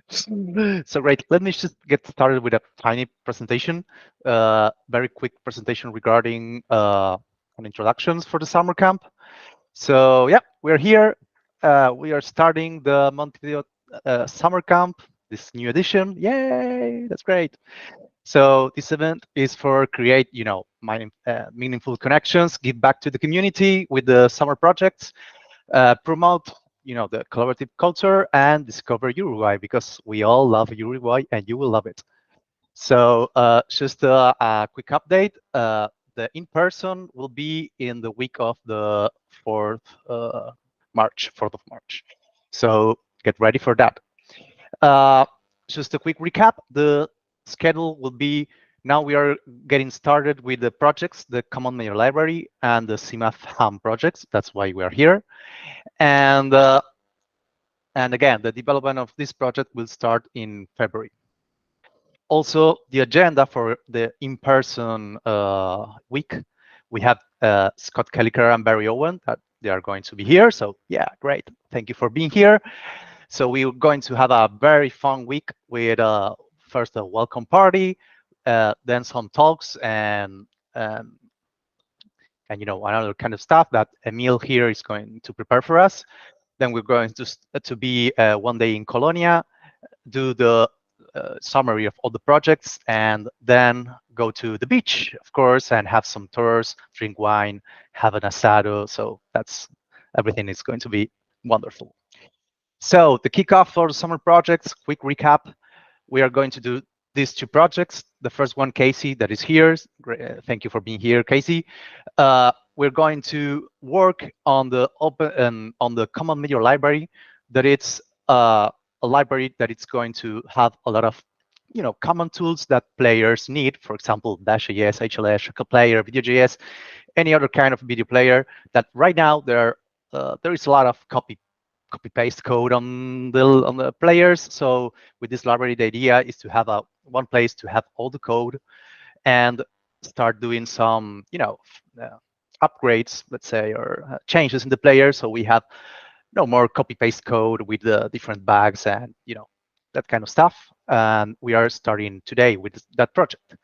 So great. Let me just get started with a tiny presentation, very quick presentation regarding an introductions for the summer camp. So yeah, we're here. We are starting the Montevideo summer camp, this new edition. Yay, that's great. So this event is for create, meaningful connections, give back to the community with the summer projects, promote, the collaborative culture, and discover Uruguay, because we all love Uruguay and you will love it. So just a quick update. The in-person will be in the week of the 4th of March. So get ready for that. Just a quick recap. The schedule will be, now we are getting started with the projects, the Common Media Library and the CMAF HAM projects. That's why we are here. And again, the development of this project will start in February. Also, the agenda for the in-person week, we have Scott Kelliker and Barry Owen, that they are going to be here. So yeah, great. Thank you for being here. So we're going to have a very fun week with first a welcome party, then some talks and another kind of stuff that Emil here is going to prepare for us. Then we're going to be one day in Colonia, do the summary of all the projects, and then go to the beach, of course, and have some tours, drink wine, have an asado. So everything is going to be wonderful. So the kickoff for the summer projects, quick recap. We are going to do these two projects. The first one, Casey, that is here. Thank you for being here, Casey. We're going to work on the on the Common Media Library. That it's a library that it's going to have a lot of common tools that players need. For example, DASH, HLS, player, Video.js, any other kind of video player. That right now there is a lot of copy paste code on the players. So with this library, the idea is to have one place to have all the code and start doing some upgrades, let's say, or changes in the player, so we have no more copy paste code with the different bags and that kind of stuff. And we are starting today with that project.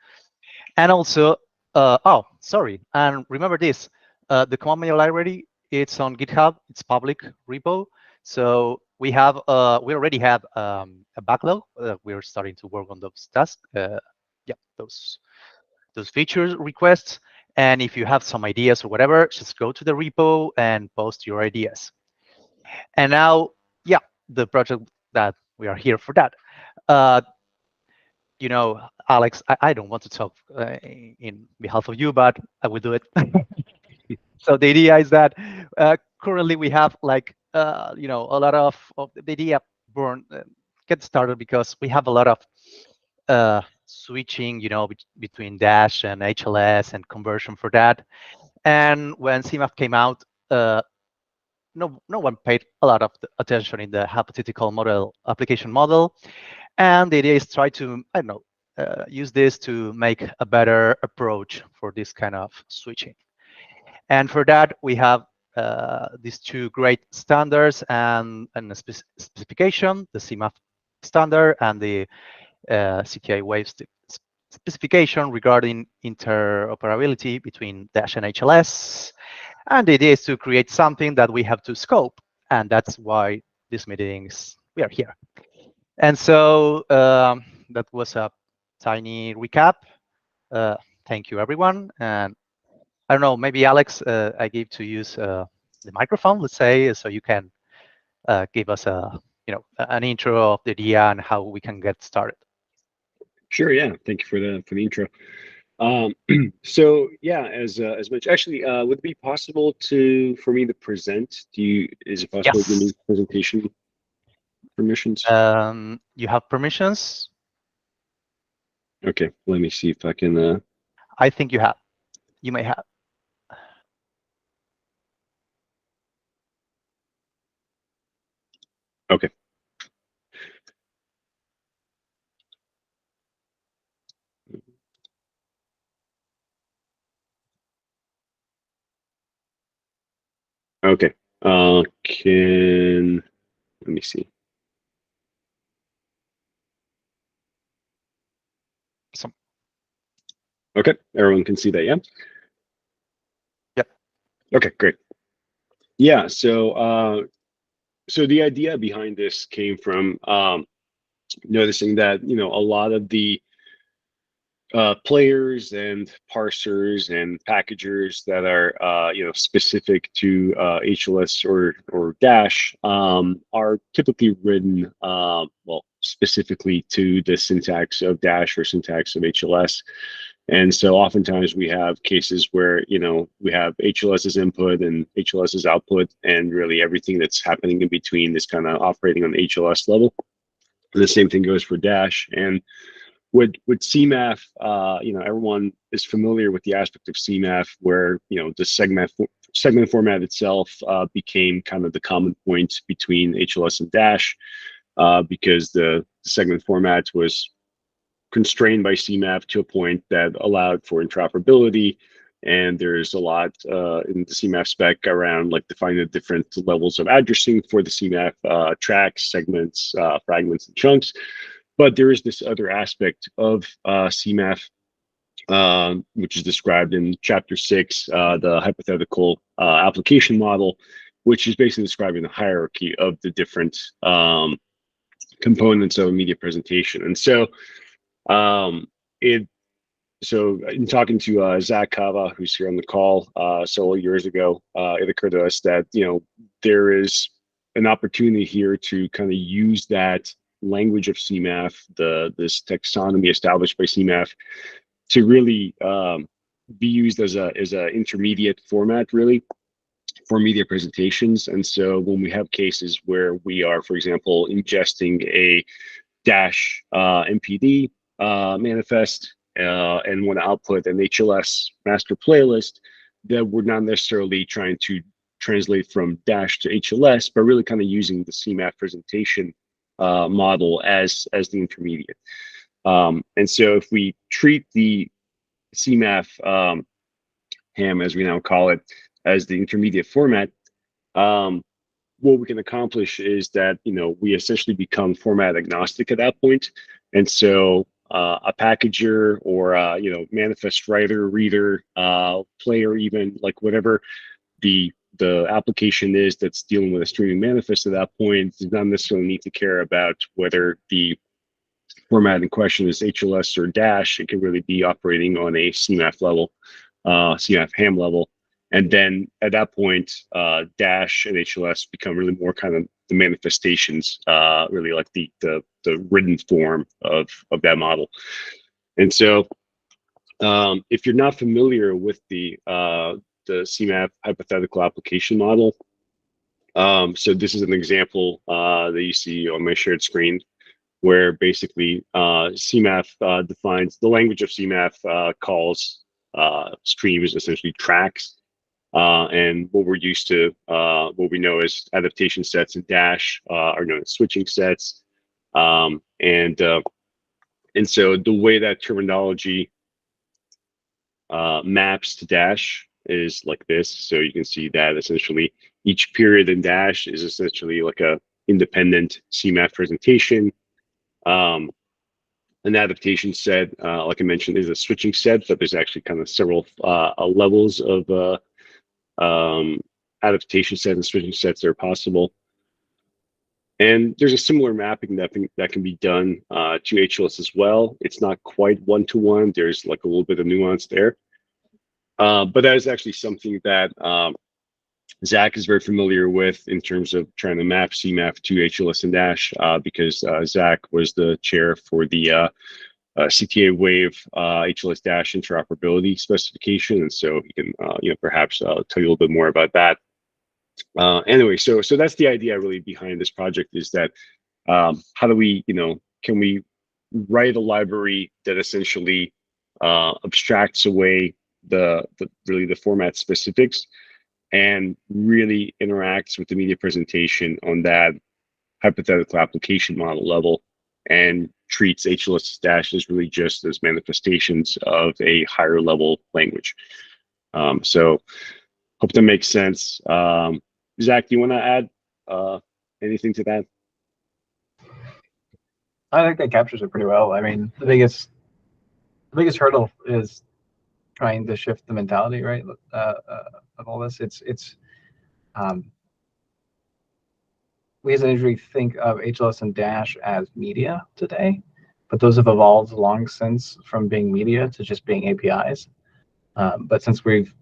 And also, oh, sorry, and remember this, the Common Media Library, it's on GitHub, it's public repo. So we already have a backlog. We're starting to work on those tasks. Those features requests. And if you have some ideas or whatever, just go to the repo and post your ideas. And now, yeah, the project that we are here for that. Alex, I don't want to talk in behalf of you, but I will do it. So the idea is that currently we have a lot of the idea get started because we have a lot of switching, between Dash and HLS and conversion for that. And when CMAF came out, no one paid a lot of attention in the hypothetical model application model. And the idea is try to, use this to make a better approach for this kind of switching. And for that, we have these two great standards and a specification, the CMAF standard and the CTI Wave specification regarding interoperability between Dash and HLS. And the idea is to create something that we have to scope. And that's why these meetings, we are here. And so that was a tiny recap. Thank you, everyone. And I don't know, maybe Alex, I gave to use the microphone, let's say, so you can give us an intro of the idea and how we can get started. Sure. Yeah. Thank you for the intro. So yeah, as much actually, would it be possible for me to present? Is it possible to give me presentation permissions? You have permissions? Okay, let me see if I can. I think you have. You may have. Okay. Okay. Let me see. Awesome. Okay, everyone can see that, yeah? Yep. Okay, great. Yeah, so the idea behind this came from noticing that, you know, a lot of the players and parsers and packagers that are you know, specific to HLS or Dash are typically written well, specifically to the syntax of Dash or syntax of HLS. And so oftentimes we have cases where, you know, we have HLS's input and HLS's output, and really everything that's happening in between is kind of operating on the HLS level. And the same thing goes for Dash. And with CMAF, you know, everyone is familiar with the aspect of CMAF where, you know, the segment format itself became kind of the common point between HLS and Dash because the segment format was constrained by CMAF to a point that allowed for interoperability. And there's a lot in the CMAF spec around like defining the different levels of addressing for the CMAF tracks, segments, fragments, and chunks. But there is this other aspect of CMAF, which is described in Chapter 6, the hypothetical application model, which is basically describing the hierarchy of the different components of a media presentation. And so in talking to Zach Kava, who's here on the call several years ago, it occurred to us that, you know, there is an opportunity here to kind of use that language of CMAF, this taxonomy established by CMAF, to really be used as a intermediate format, really, for media presentations. And so when we have cases where we are, for example, ingesting a Dash MPD manifest and want to output an HLS master playlist, that we're not necessarily trying to translate from Dash to HLS, but really kind of using the CMAF presentation model as the intermediate. And so if we treat the CMAF HAM, as we now call it, as the intermediate format, what we can accomplish is that, you know, we essentially become format agnostic at that point. And so a packager or you know, manifest writer, reader, player, even like whatever the application is that's dealing with a streaming manifest at that point, does not necessarily need to care about whether the format in question is HLS or Dash. It can really be operating on a CMAF level, CMAF HAM level. And then at that point, Dash and HLS become really more kind of the manifestations, really like the written form of that model. And so if you're not familiar with the CMAF hypothetical application model, so this is an example that you see on my shared screen, where basically CMAF defines the language of CMAF, calls streams essentially tracks. And what we're used to, what we know as adaptation sets in Dash are known as switching sets. And so the way that terminology maps to Dash is like this. So you can see that essentially each period in Dash is essentially like a independent CMAF presentation. An adaptation set, like I mentioned, is a switching set, but there's actually kind of several levels of adaptation sets and switching sets that are possible. And there's a similar mapping that can be done to HLS as well. It's not quite one-to-one. There's like a little bit of nuance there. But that is actually something that Zach is very familiar with in terms of trying to map CMAF to HLS and Dash, because Zach was the chair for the CTA Wave HLS Dash interoperability specification, and so he can you know, perhaps tell you a little bit more about that. Anyway, so that's the idea really behind this project, is that how do we, you know, can we write a library that essentially abstracts away really the format specifics and really interacts with the media presentation on that hypothetical application model level, and treats HLS Dash as really just as manifestations of a higher level language. So hope that makes sense. Zach, do you want to add anything to that? I think that captures it pretty well. I mean, the biggest the biggest hurdle is trying to shift the mentality, right, of all this. We as an industry think of HLS and Dash as media today, but those have evolved long since from being media to just being APIs. But since we've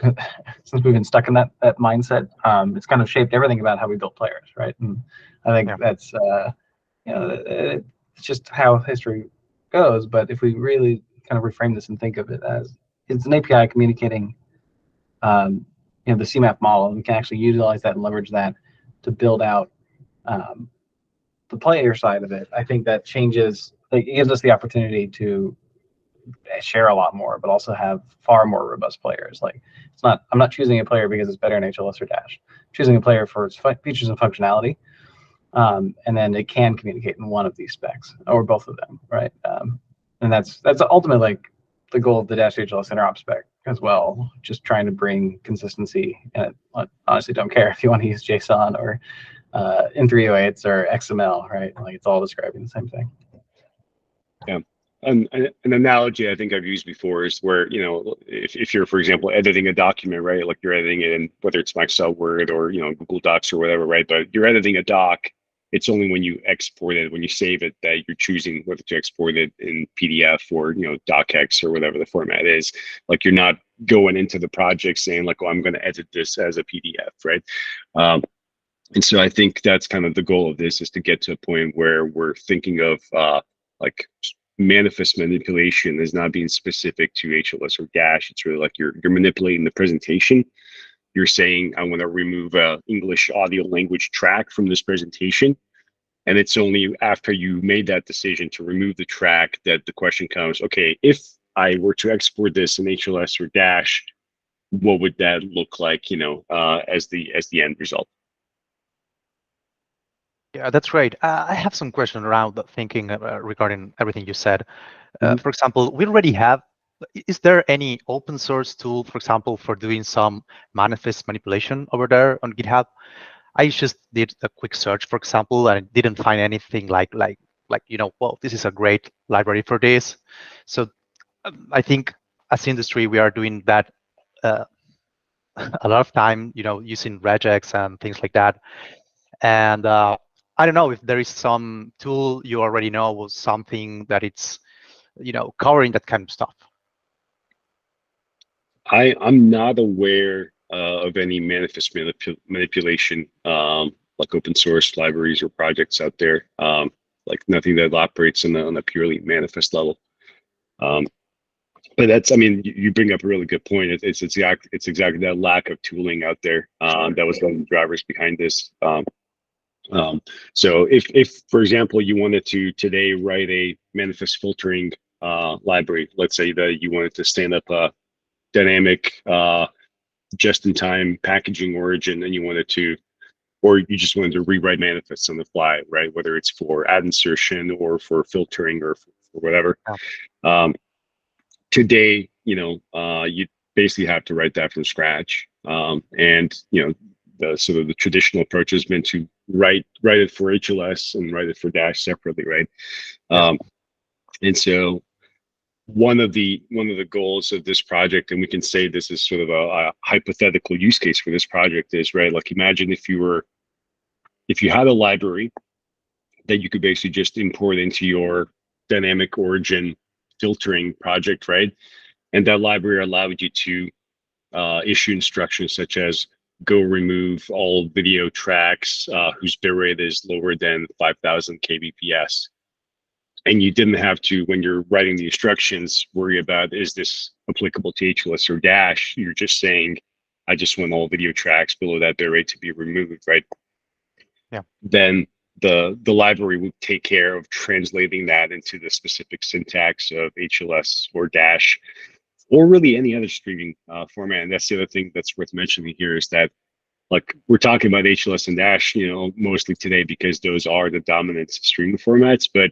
been stuck in that mindset, it's kind of shaped everything about how we build players, right? And I think that's it's just how history goes. But if we really kind of reframe this and think of it as it's an API communicating, the CMAF model, and we can actually utilize that and leverage that to build out the player side of it. I think that changes. It gives us the opportunity to share a lot more, but also have far more robust players. Like I'm not choosing a player because it's better in HLS or Dash. I'm choosing a player for its features and functionality, and then it can communicate in one of these specs or both of them, right? And that's ultimately like the goal of the Dash HLS interop spec as well. Just trying to bring consistency. And I honestly don't care if you want to use JSON or in 308s or XML, right? Like it's all describing the same thing. Yeah. An analogy I think I've used before is where, if you're, for example, editing a document, right? Like you're editing it in whether it's Microsoft Word or, Google Docs or whatever, right? But you're editing a doc. It's only when you export it, when you save it, that you're choosing whether to export it in PDF or, docx or whatever the format is. Like you're not going into the project saying like, oh, I'm going to edit this as a PDF, right? And so I think that's kind of the goal of this, is to get to a point where we're thinking of like manifest manipulation as not being specific to HLS or Dash. It's really like you're manipulating the presentation. You're saying, I want to remove a English audio language track from this presentation. And it's only after you made that decision to remove the track that the question comes, okay, if I were to export this in HLS or Dash, what would that look like, as the end result? Yeah, that's great. I have some question around the thinking regarding everything you said. For example, we already have, is there any open source tool, for example, for doing some manifest manipulation over there on GitHub? I just did a quick search, for example, and I didn't find anything like, well, this is a great library for this. So I think as industry, we are doing that a lot of time, using regex and things like that. And I don't know if there is some tool you already know or something that it's, covering that kind of stuff. I'm not aware of any manifest manipulation, like open source libraries or projects out there. Like nothing that operates on a purely manifest level. But that's, I mean, you bring up a really good point. It's exactly that lack of tooling out there that was one of the drivers behind this. So if, for example, you wanted to today write a manifest filtering library, let's say that you wanted to stand up a dynamic just-in-time packaging origin, and you wanted to, or you just wanted to rewrite manifests on the fly, right? Whether it's for ad insertion or for filtering or for whatever. Today, you basically have to write that from scratch. And the sort of the traditional approach has been to write it for HLS and write it for Dash separately, right? And so one of the goals of this project, and we can say this is sort of a hypothetical use case for this project, is, right, like imagine if you had a library that you could basically just import into your dynamic origin filtering project, right? And that library allowed you to issue instructions such as go remove all video tracks whose bitrate is lower than 5,000 kbps. And you didn't have to, when you're writing the instructions, worry about, is this applicable to HLS or Dash? You're just saying, I just want all video tracks below that bitrate to be removed, right? Yeah. Then the library would take care of translating that into the specific syntax of HLS or Dash, or really any other streaming format. And that's the other thing that's worth mentioning here, is that, like, we're talking about HLS and Dash, mostly today because those are the dominant streaming formats. But,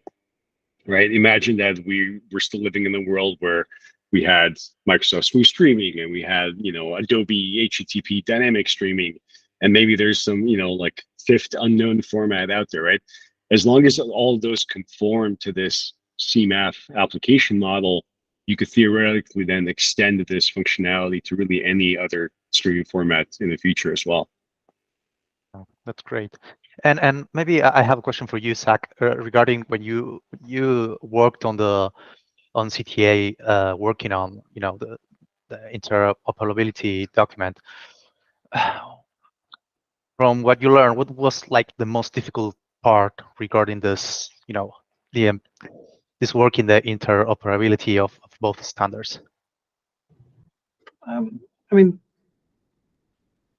right, imagine that we're still living in a world where we had Microsoft Smooth Streaming and we had, Adobe HTTP dynamic streaming, and maybe there's some, like fifth unknown format out there, right? As long as all of those conform to this CMAF application model, you could theoretically then extend this functionality to really any other streaming format in the future as well. Oh, that's great. And maybe I have a question for you, Zach, regarding when you worked on CTA, working on the interoperability document. From what you learned, what was like the most difficult part regarding this, this work in the interoperability of both standards? I mean,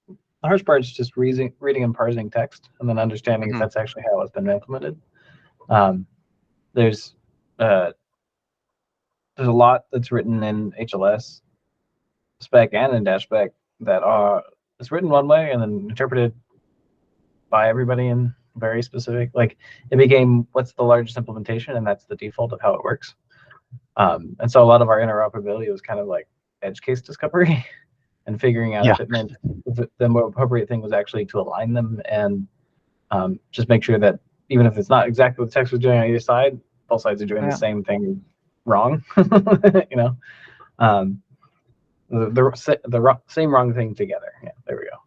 the hardest part is just reading and parsing text and then understanding if that's actually how it's been implemented. There's a lot that's written in HLS spec and in Dash spec that it's written one way and then interpreted by everybody in very specific. Like it became what's the largest implementation, and that's the default of how it works. And so a lot of our interoperability was kind of like edge case discovery and figuring out if it meant the more appropriate thing was actually to align them and just make sure that even if it's not exactly what the text was doing on either side, both sides are doing the same thing wrong. The same wrong thing together. Yeah, there we go.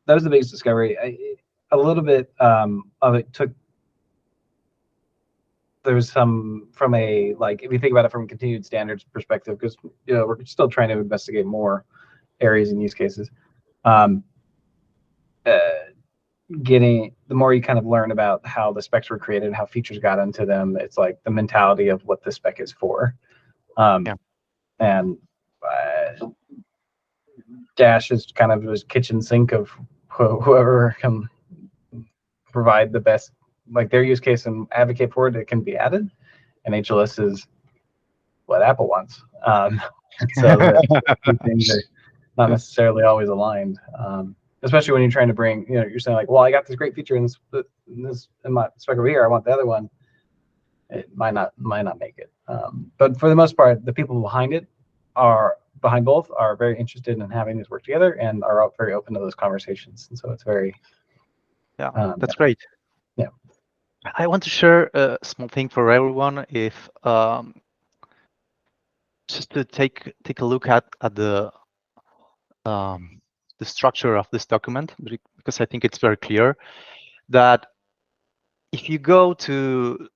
That was the biggest discovery. A little bit of it took. There's some from a if you think about it from a continued standards perspective, because we're still trying to investigate more areas and use cases. Getting the more you kind of learn about how the specs were created, how features got into them, it's like the mentality of what the spec is for. And Dash is kind of this kitchen sink of whoever can provide the best, like their use case and advocate for it, it can be added. And HLS is what Apple wants. So the things are not necessarily always aligned. Especially when you're trying to bring, you're saying like, well, I got this great feature in my spec over here. I want the other one. It might not make it. But for the most part, the people behind both are very interested in having this work together and are very open to those conversations. And so it's very that's great. Yeah, I want to share a small thing for everyone. If just to take a look at the structure of this document, because I think it's very clear that if you go to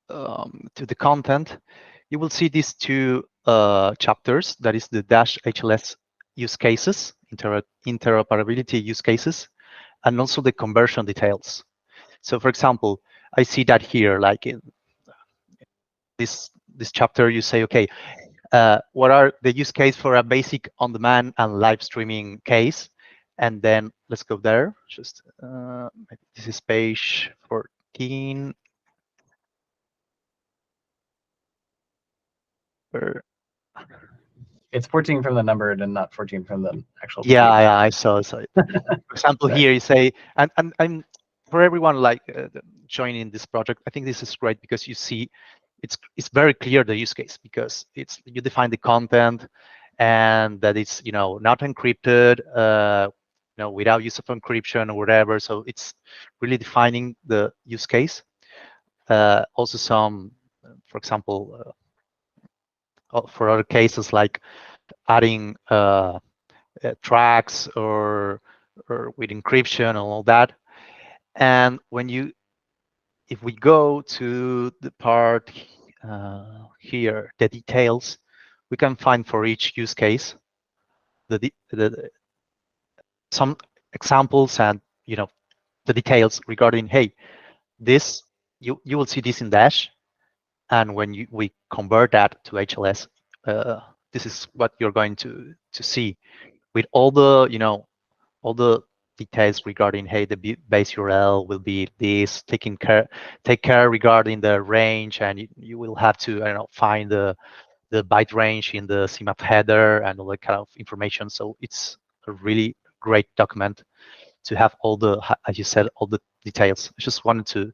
the content, you will see these two chapters. That is the Dash HLS use cases, interoperability use cases, and also the conversion details. So, for example, I see that here, like in this chapter, you say, okay, what are the use case for a basic on-demand and live streaming case? And then let's go there. Just this is page 14. It's 14 from the numbered and not 14 from the actual. Yeah, I saw. So, for example, here you say, and for everyone joining this project, I think this is great because you see, it's very clear the use case because you define the content, and that it's not encrypted, without use of encryption or whatever. So it's really defining the use case. Also, some, for example, for other cases like adding tracks or with encryption and all that. And if we go to the part here, the details, we can find for each use case some examples and the details regarding, hey, this you will see this in Dash, and when we convert that to HLS, this is what you're going to see with all the details regarding, hey, the base URL will be this, take care regarding the range, and you will have to find the byte range in the CMAF header and all that kind of information. So it's a really great document to have all the, as you said, all the details. I just wanted to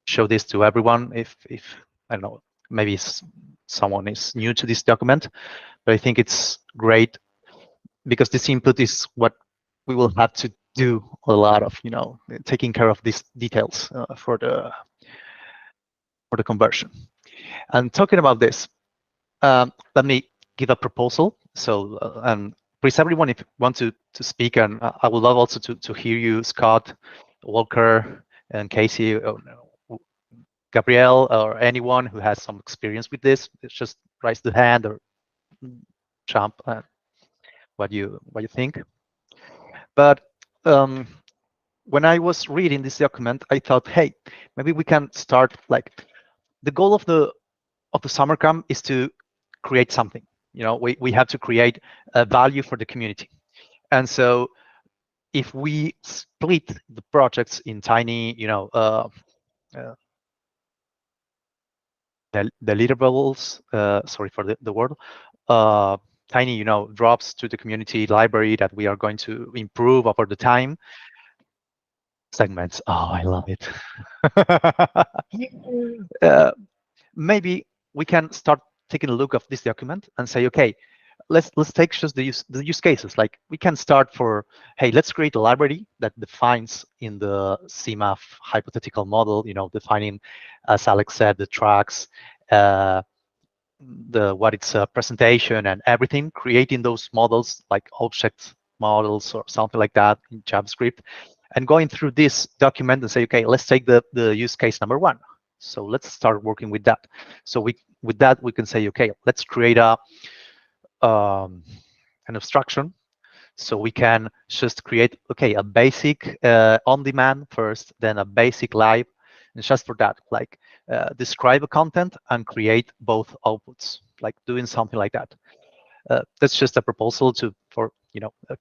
show this to everyone. If I don't know, maybe someone is new to this document, but I think it's great because this input is what we will have to do a lot of, taking care of these details for for the conversion. And talking about this, let me give a proposal. So, and please, everyone, if you want to speak, and I would love also to hear you, Scott, Walker, and Casey, or Gabrielle, or anyone who has some experience with this. Just raise the hand or jump. What you think? But when I was reading this document, I thought, hey, maybe we can start, like, the goal of the summer camp is to create something. You know, we have to create a value for the community. And so if we split the projects in tiny, deliverables, sorry for the word, tiny, drops to the community library that we are going to improve over the time. Segments. Oh, I love it. Maybe we can start taking a look of this document and say, okay, let's take just the use cases. Like, we can start for, hey, let's create a library that defines in the CMAF hypothetical model, defining, as Alex said, the tracks, what it's a presentation and everything, creating those models like object models or something like that in JavaScript, and going through this document and say, okay, let's take the use case number 1. So let's start working with that. So with that we can say, okay, let's create an abstraction. So we can just create, okay, a basic on demand first, then a basic live, and just for that, like describe a content and create both outputs, like doing something like that. That's just a proposal for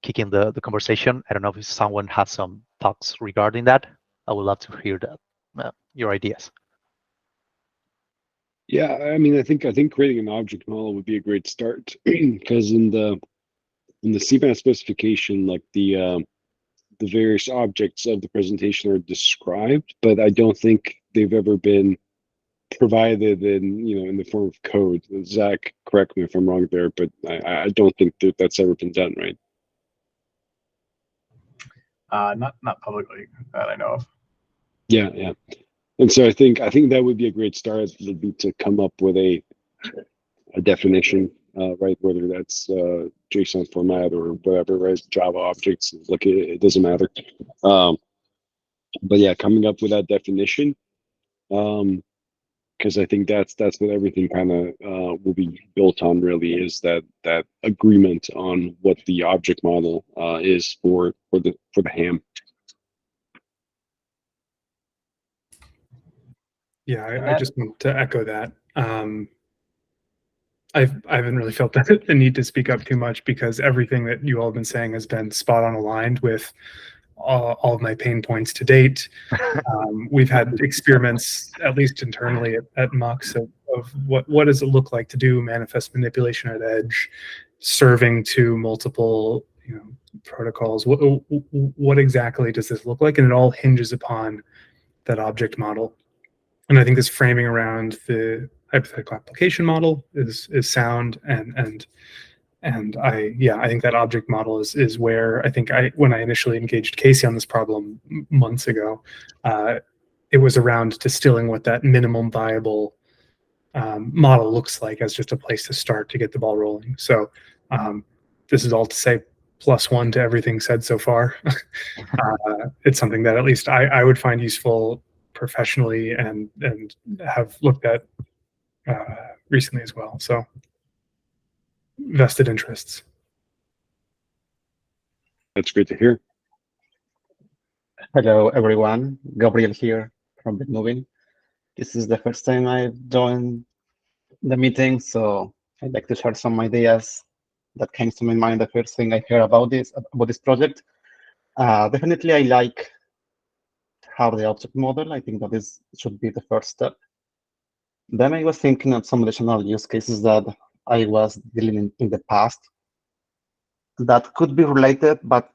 kicking the conversation. I don't know if someone has some thoughts regarding that. I would love to hear that, your ideas. Yeah, I mean, I think creating an object model would be a great start, because in the CMAF specification, like the various objects of the presentation are described, but I don't think they've ever been provided in the form of code. Zach, correct me if I'm wrong there, but I don't think that's ever been done, right? Not publicly that I know of. Yeah. And so I think that would be a great start, would be to come up with a definition, right? Whether that's JSON format or whatever, right? Java objects, like it doesn't matter. But yeah, coming up with that definition, because I think that's what everything kind of will be built on. Really, is that agreement on what the object model is for the ham. Yeah, I just want to echo that. I haven't really felt the need to speak up too much, because everything that you all have been saying has been spot on aligned with all of my pain points to date. We've had experiments, at least internally at Mux, of what does it look like to do manifest manipulation at edge, serving to multiple protocols. What exactly does this look like? And it all hinges upon that object model. And I think this framing around the hypothetical application model is sound, and I think that object model is where I think when I initially engaged Casey on this problem months ago, it was around distilling what that minimum viable model looks like as just a place to start to get the ball rolling. So this is all to say +1 to everything said so far. It's something that at least I would find useful professionally and have looked at recently as well. So vested interests. That's great to hear. Hello, everyone. Gabriel here from BitMoving. This is the first time I've joined the meeting, so I'd like to share some ideas that came to my mind the first thing I heard about this project. Definitely, I like how the object model. I think that should be the first step. Then I was thinking of some additional use cases that I was dealing in the past that could be related, but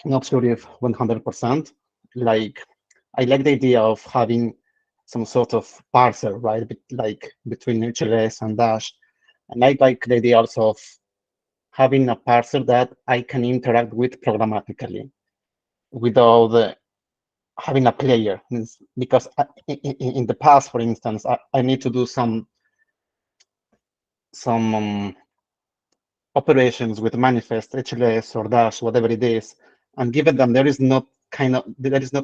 not sure if 100%. Like, I like the idea of having some sort of parser, right? Like between HLS and DASH. And I like the idea also of having a parser that I can interact with programmatically without having a player, because in the past, for instance, I need to do some operations with manifest, HLS, or DASH, whatever it is, and given that there is not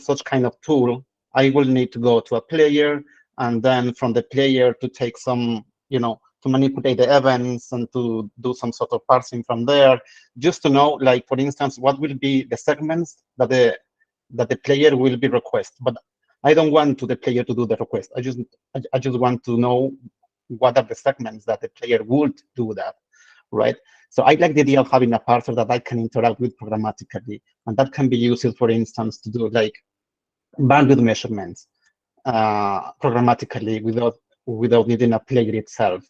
such kind of tool, I will need to go to a player, and then from the player to take some, to manipulate the events and to do some sort of parsing from there, just to know, like, for instance, what will be the segments that the player will be request. But I don't want the player to do the request. I just want to know what are the segments that the player would do that, right? So I like the idea of having a parser that I can interact with programmatically, and that can be used, for instance, to do like bandwidth measurements programmatically without needing a player itself,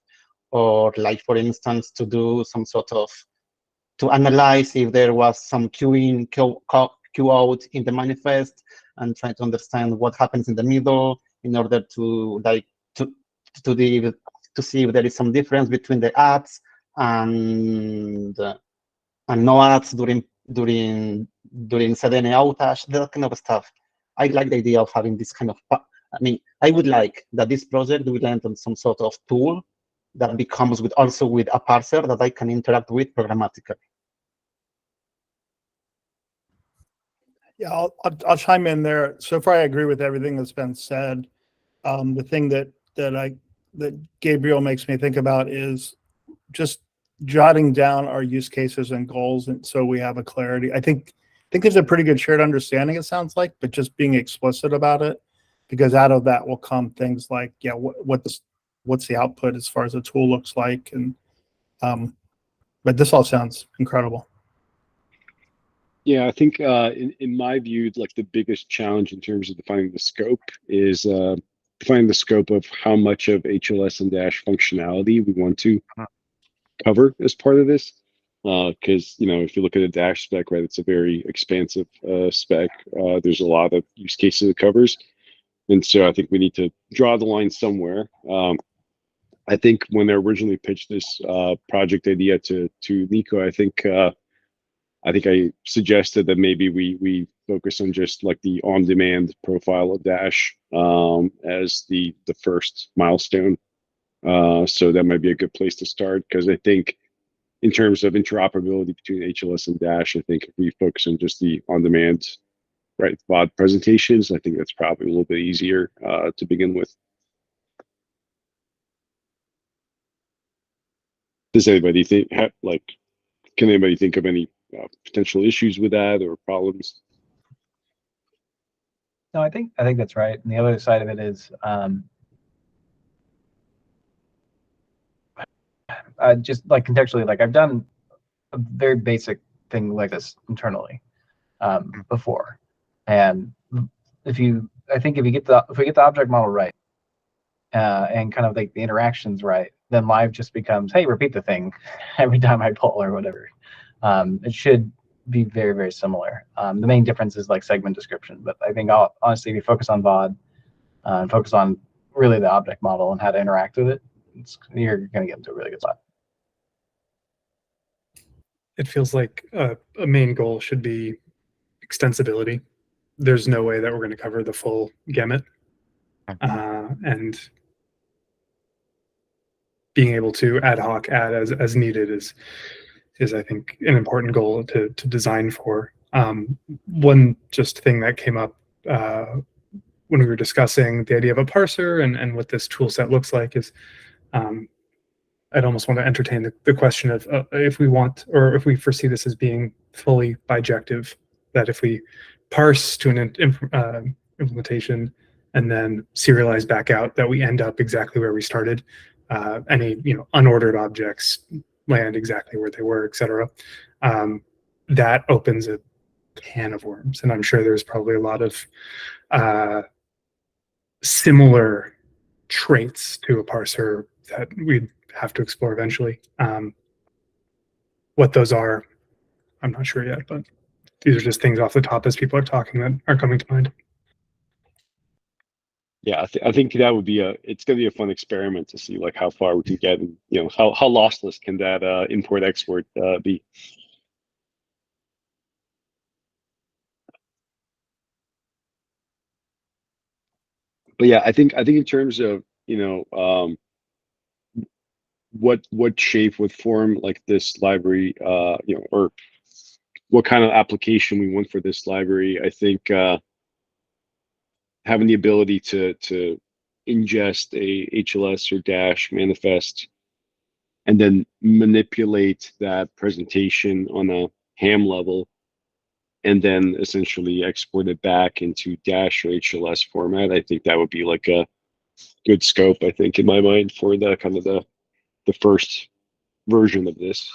or like, for instance, to do some sort of, to analyze if there was some queue in, queue out in the manifest, and try to understand what happens in the middle in order to see if there is some difference between the ads and no ads during Sedene outage, that kind of stuff. I like the idea of having this kind of, I would like that this project will end on some sort of tool that becomes also with a parser that I can interact with programmatically. Yeah, I'll chime in there. So far, I agree with everything that's been said. The thing that Gabriel makes me think about is just jotting down our use cases and goals, and so we have a clarity. I think there's a pretty good shared understanding, it sounds like, but just being explicit about it, because out of that will come things like, yeah, what's the output as far as the tool looks like, and but this all sounds incredible. Yeah, I think in my view, like the biggest challenge in terms of defining the scope is defining the scope of how much of HLS and Dash functionality we want to cover as part of this. Because if you look at a Dash spec, right, it's a very expansive spec. There's a lot of use cases it covers, and so I think we need to draw the line somewhere. I think when they originally pitched this project idea to Nico, I think I suggested that maybe we focus on just like the on-demand profile of Dash as the first milestone. So that might be a good place to start, because I think in terms of interoperability between HLS and Dash, I think if we focus on just the on-demand, right, VOD presentations, I think that's probably a little bit easier to begin with. Does anybody think, can anybody think of any potential issues with that or problems? No, I think that's right. And the other side of it is just like contextually, like I've done a very basic thing like this internally before, and if we get the object model right and kind of like the interactions right, then live just becomes, hey, repeat the thing every time I pull or whatever. It should be very, very similar. The main difference is like segment description, but I think honestly, if you focus on VOD and focus on really the object model and how to interact with it, you're going to get into a really good spot. It feels like a main goal should be extensibility. There's no way that we're going to cover the full gamut, and being able to ad hoc add as needed is I think an important goal to design for. One just thing that came up when we were discussing the idea of a parser and what this tool set looks like is I'd almost want to entertain the question of if we want, or if we foresee this as being fully bijective, that if we parse to an implementation and then serialize back out, that we end up exactly where we started. Any unordered objects land exactly where they were, etc. That opens a can of worms, and I'm sure there's probably a lot of similar traits to a parser that we'd have to explore eventually. What those are, I'm not sure yet, but these are just things off the top as people are talking that are coming to mind. Yeah, I think that would be it's going to be a fun experiment to see like how far we can get, and how lossless can that import export be. But yeah, I think in terms of, what shape, what form, like this library, or what kind of application we want for this library, I think having the ability to ingest a HLS or Dash manifest and then manipulate that presentation on a ham level and then essentially export it back into Dash or HLS format, I think that would be like a good scope, I think, in my mind, for the kind of the first version of this.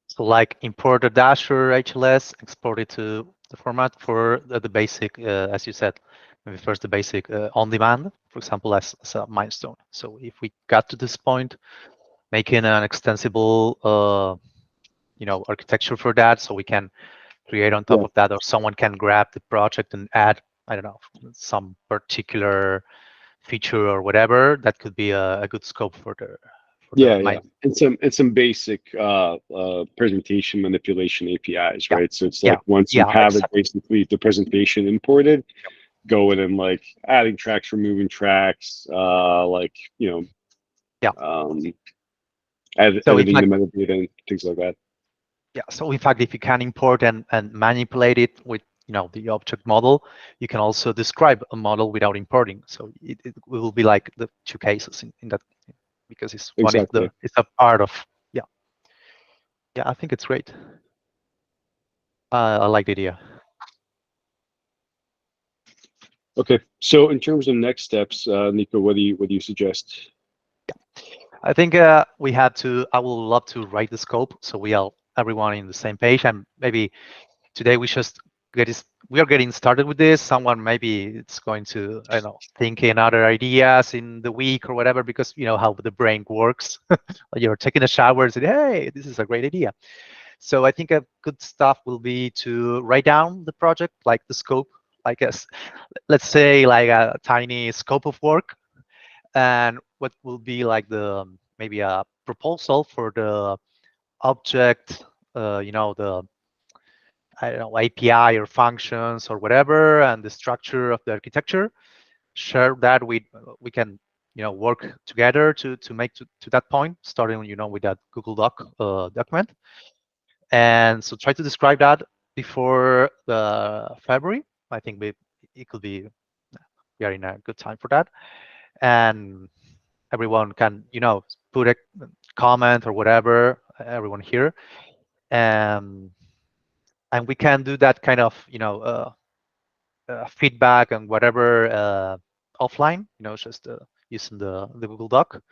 So like import a Dash or HLS, export it to the format for the basic, as you said, maybe first the basic on demand, for example, as a milestone. So if we got to this point, making an extensible, architecture for that, so we can create on top of that, or someone can grab the project and add, I don't know, some particular feature or whatever, that could be a good scope for the and some basic presentation manipulation APIs, right? So it's like once you have it, basically the presentation imported, go in and like adding tracks, removing tracks, editing the metadata and things like that. Yeah. So in fact, if you can import and manipulate it with the object model, you can also describe a model without importing. So it will be like the two cases in that, because it's it's a part of I think it's great. I like the idea. Okay, so in terms of next steps, Nico, what do you suggest? I think we had to. I would love to write the scope so we are everyone in the same page, and maybe today we just we are getting started with this. Someone maybe it's going to, I don't know, think in other ideas in the week or whatever, because you know how the brain works. You're taking a shower and say, hey, this is a great idea. So I think a good stuff will be to write down the project, like the scope, I guess, let's say like a tiny scope of work, and what will be like the maybe a proposal for the object, the I don't know, API or functions or whatever, and the structure of the architecture. Share that we can work together to make to that point, starting with that Google Doc document. And so try to describe that before the February. I think it could be, we are in a good time for that. And everyone can put a comment or whatever, everyone here. And we can do that kind of feedback and whatever offline, just using the Google Doc.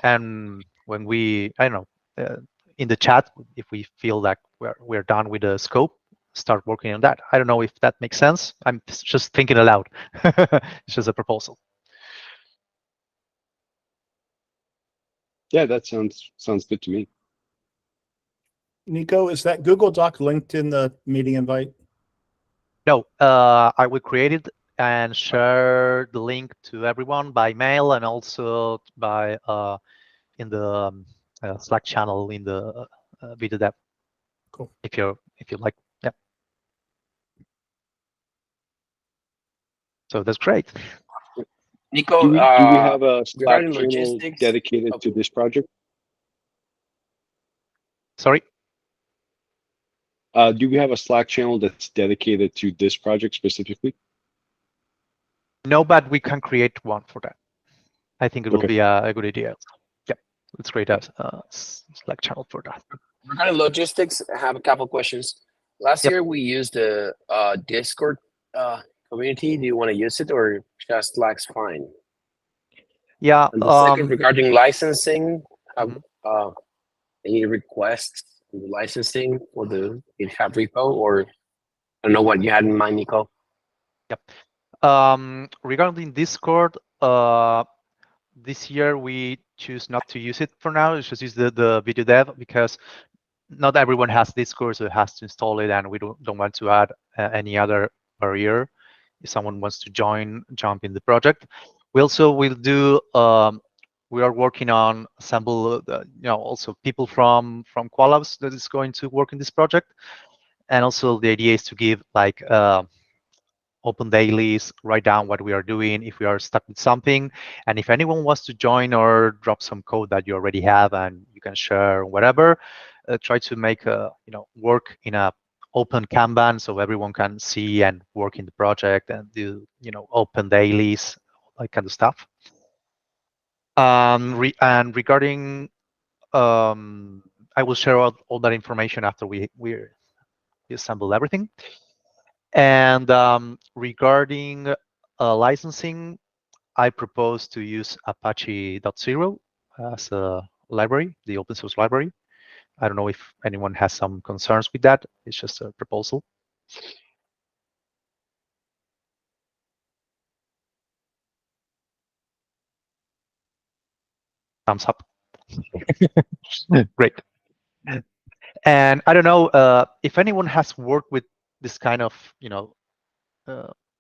And when we, I don't know, in the chat, if we feel like we're done with the scope, start working on that. I don't know if that makes sense. I'm just thinking aloud. It's just a proposal. Yeah, that sounds good to me. Nico, is that Google Doc linked in the meeting invite? No, I will create it and share the link to everyone by mail and also by in the Slack channel in the video dev. Cool. If you like, yeah. So that's great. Nico, do we have a Slack channel logistics dedicated to this project? Sorry. Do we have a Slack channel that's dedicated to this project specifically? No, but we can create one for that. I think it will be a good idea. Yeah, let's create a Slack channel for that. Regarding logistics, I have a couple questions. Last year we used the Discord community. Do you want to use it or just Slack's fine? Yeah. And the second, regarding licensing, any requests for the licensing for the GitHub repo, or I don't know what you had in mind, Nico? Yep. Regarding Discord, this year we choose not to use it for now. Let's just use the video dev, because not everyone has Discord, so it has to install it, and we don't want to add any other barrier if someone wants to jump in the project. We also will do. We are working on assemble, also people from Qualabs that is going to work in this project, and also the idea is to give like open dailies, write down what we are doing if we are stuck with something. And if anyone wants to join or drop some code that you already have and you can share whatever, try to make work in a open Kanban so everyone can see and work in the project and do open dailies, all that kind of stuff. And regarding, I will share all that information after we assemble everything. And regarding licensing, I propose to use Apache.0 as a library, the open source library. I don't know if anyone has some concerns with that. It's just a proposal. Thumbs up. Great. And I don't know if anyone has worked with this kind of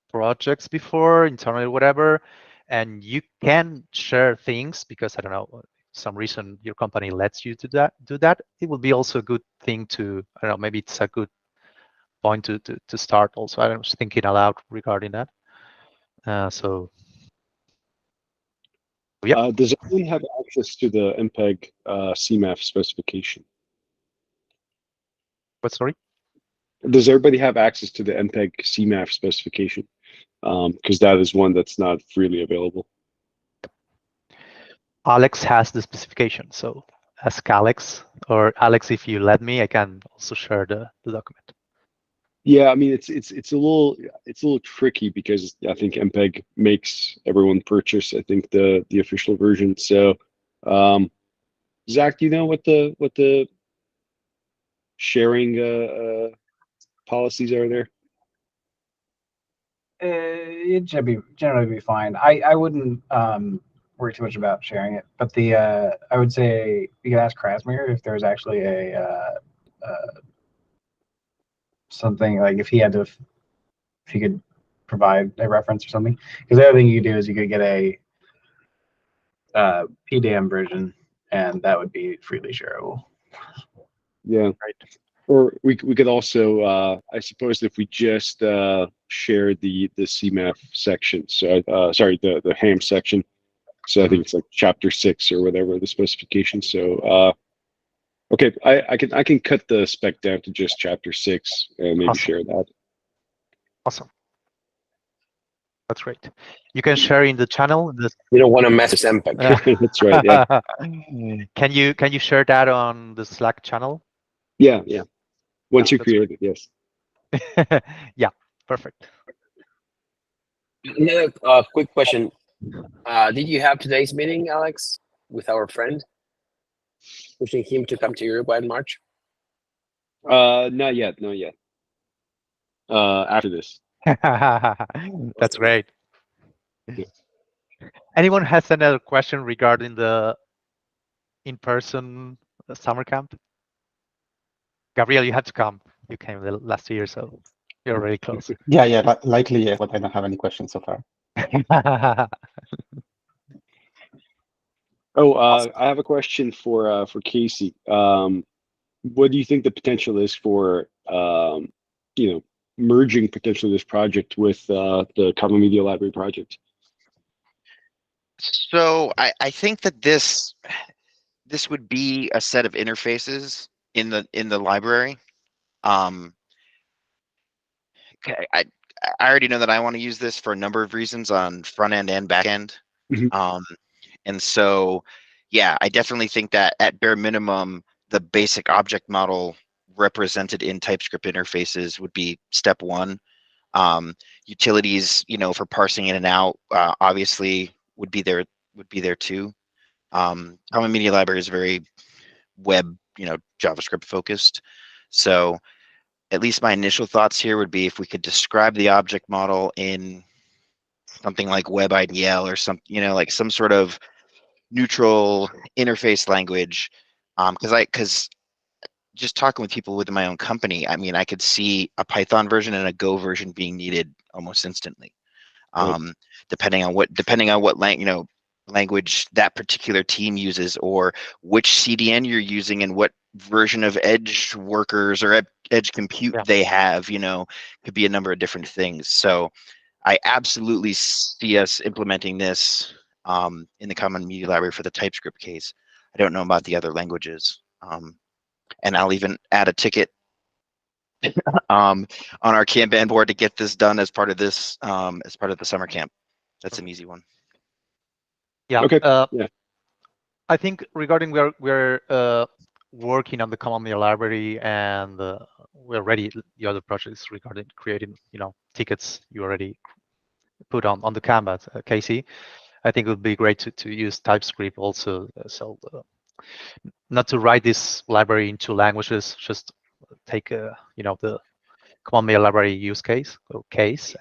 projects before, internally, whatever, and you can share things because I don't know, some reason your company lets you do that. It will be also a good thing to, I don't know, maybe it's a good point to start also. I was thinking aloud regarding that. So yeah. Does anyone have access to the MPEG CMAF specification? What, sorry? Does everybody have access to the MPEG CMAF specification? Because that is one that's not freely available. Alex has the specification, so ask Alex, or Alex, if you let me, I can also share the document. Yeah, I mean it's a little tricky because I think MPEG makes everyone purchase, I think, the official version. So, Zach, do you know what the sharing policies are there? It should generally be fine. I wouldn't worry too much about sharing it, but I would say you could ask Krasmir if there's actually a something like if he could provide a reference or something. Because the other thing you could do is you could get a PDM version, and that would be freely shareable. Yeah. Right. Or we could also, I suppose, if we just share the CMAF section. So sorry, the HAM section. So I think it's like chapter 6 or whatever the specification. So okay, I can cut the spec down to just chapter 6 and maybe share that. Awesome. That's great. You can share in the channel. You don't want to mess with MPEG. That's right. Yeah. Can you share that on the Slack channel? Yeah. Once you That's create it, yes. Yeah, perfect. Another quick question. Did you have today's meeting, Alex, with our friend? Pushing him to come to Uruguay in March? Not yet. After this. That's great. Yeah. Anyone has another question regarding the in-person summer camp? Gabriel, you had to come. You came last year, so you're already close. Yeah, likely, yeah, but I don't have any questions so far. I have a question for Casey. What do you think the potential is for merging potentially this project with the Common Media Library project? So I think that this would be a set of interfaces in the library. Okay, I already know that I want to use this for a number of reasons on front end and back end. Mm-hmm. And so, yeah, I definitely think that at bare minimum, the basic object model represented in TypeScript interfaces would be step one. Utilities, for parsing in and out, obviously would be there too. Common Media Library is very web, JavaScript focused. So at least my initial thoughts here would be if we could describe the object model in something like WebIDL or some, like some sort of neutral interface language. Because just talking with people within my own company, I mean, I could see a Python version and a Go version being needed almost instantly, depending on what language that particular team uses, or which CDN you're using and what version of edge workers or edge compute Yeah. they have, could be a number of different things. So I absolutely see us implementing this in the Common Media Library for the TypeScript case. I don't know about the other languages. And I'll even add a ticket on our Kanban board to get this done as part of this, as part of the summer camp. That's an easy one. Yeah. Okay. Yeah. I think regarding we're working on the Common Media Library, and we're ready. The other projects regarding creating, tickets you already put on the canvas, Casey. I think it would be great to use TypeScript also. So not to write this library in 2 languages, just take the Common Media Library use case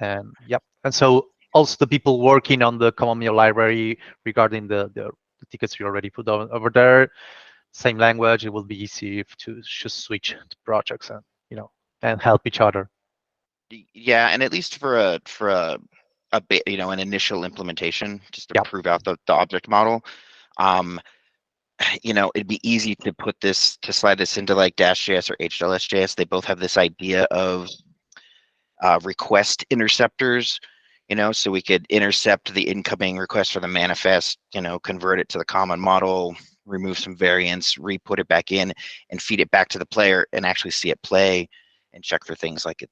and yep. And so also the people working on the Common Media Library regarding the tickets you already put over there, same language, it will be easy to just switch to projects and and help each other. Yeah, and at least for a bit, an initial implementation, just to Yep. prove out the object model. It'd be easy to slide this into like Dash.js or HLS.js. They both have this idea of request interceptors, so we could intercept the incoming request for the manifest, convert it to the common model, remove some variants, re-put it back in, and feed it back to the player and actually see it play and check for things like that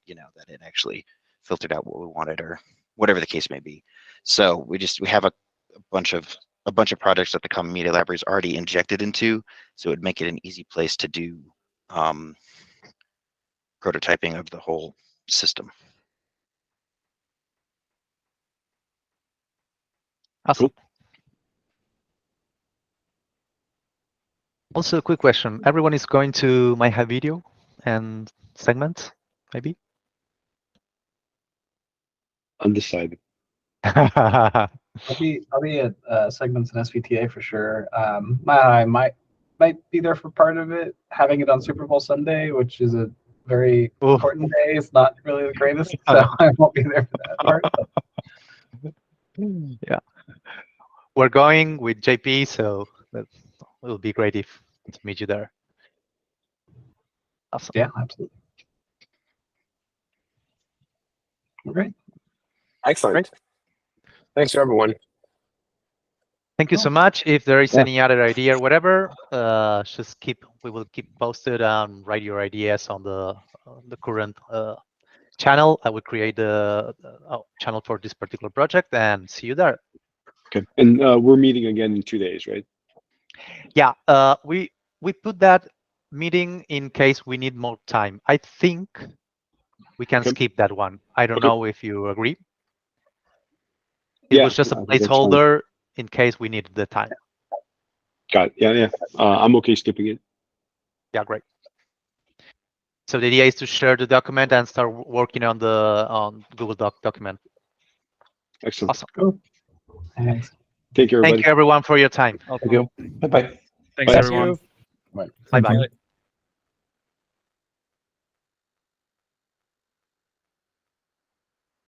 it actually filtered out what we wanted or whatever the case may be. So we have a bunch of projects that the Common Media Library is already injected into, so it would make it an easy place to do prototyping of the whole system. Awesome. Cool. Also, a quick question. Everyone is going to my high video and segment, maybe? Undecided. I'll be at segments and SVTA for sure. I might be there for part of it. Having it on Super Bowl Sunday, which is a very important day, it's not really the greatest, so I won't be there for that part. But. Yeah, we're going with JP, so it will be great to meet you there. Awesome. Yeah, absolutely. Great. Excellent. Great. Thanks to everyone. Thank you so much. If there is any other idea or whatever, we will keep posted and write your ideas on the current channel. I will create the channel for this particular project and see you there. Okay. And we're meeting again in 2 days, right? Yeah, we put that meeting in case we need more time. I think we can skip that one. I don't know if you agree. It was just a placeholder in case we needed the time. Got it. Yeah. I'm okay skipping it. Yeah, great. So the idea is to share the document and start working on the Google Doc document. Excellent. Awesome. Cool. Thanks. Thank you, everybody. Thank you, everyone, for your time. Thank you. Bye-bye. Thanks, everyone. Bye. Bye-bye.